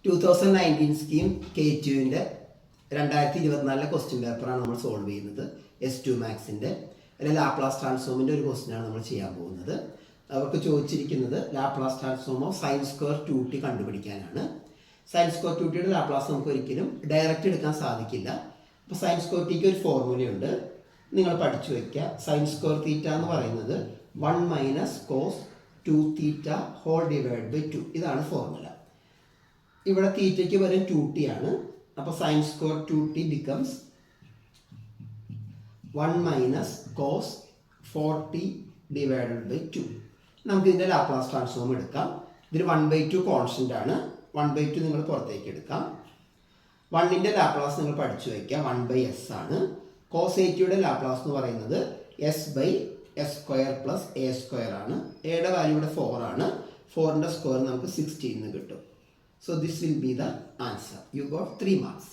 2019 scheme K2-ൻ്റെ 2024 question പേപ്പറാണ് നമ്മൾ solve ചെയ്യുന്നത്. S2 മാത്സിൻ്റെ അല്ലെങ്കിൽ ലാപ്ലാസ് ട്രാൻസ്ഫോമിൻ്റെ ഒരു ക്വസ്റ്റ്യനാണ് നമ്മൾ ചെയ്യാൻ പോകുന്നത്. അവർക്ക് ചോദിച്ചിരിക്കുന്നത് Laplace transform of sine square 2t കണ്ടുപിടിക്കാനാണ്. സൈൻ സ്ക്വയർ 2tയുടെ ലാപ്ലാസ് നമുക്ക് ഒരിക്കലും ഡയറക്റ്റ് എടുക്കാൻ സാധിക്കില്ല. അപ്പോൾ സൈൻ സ്ക്വയർ ടിക്ക് ഒരു ഫോർമുലയുണ്ട്, നിങ്ങൾ പഠിച്ചു വയ്ക്കുക. സൈൻ സ്ക്വയർ തീറ്റ എന്ന് പറയുന്നത് 1 minus cos 2 theta whole divide by 2. ഇതാണ് ഫോർമുല. ഇവിടെ തീറ്റയ്ക്ക് പകരം 2t ആണ്. അപ്പോൾ sine square 2t becomes 1 minus cos 4t divided by 2. നമുക്ക് ഇതിൻ്റെ ലാപ്ലാസ് ട്രാൻസ്ഫോം എടുക്കാം. ഇതിൽ 1/2 കോൺസ്റ്റൻ്റ് ആണ്. 1/2 നിങ്ങൾ പുറത്തേക്ക് എടുക്കാം. 1ൻ്റെ ലാപ്ലാസ് നിങ്ങൾ പഠിച്ചു വയ്ക്കുക, 1/s ആണ്. കോസ് 80യുടെ ലാപ്ലാസ് എന്ന് പറയുന്നത് s/s² പ്ലസ് a² ആണ്. എയുടെ വാല്യൂ ഇവിടെ 4 ആണ്. 4ൻ്റെ സ്ക്വയർ നമുക്ക് 16 കിട്ടും. So this will be the answer. You got 3 marks.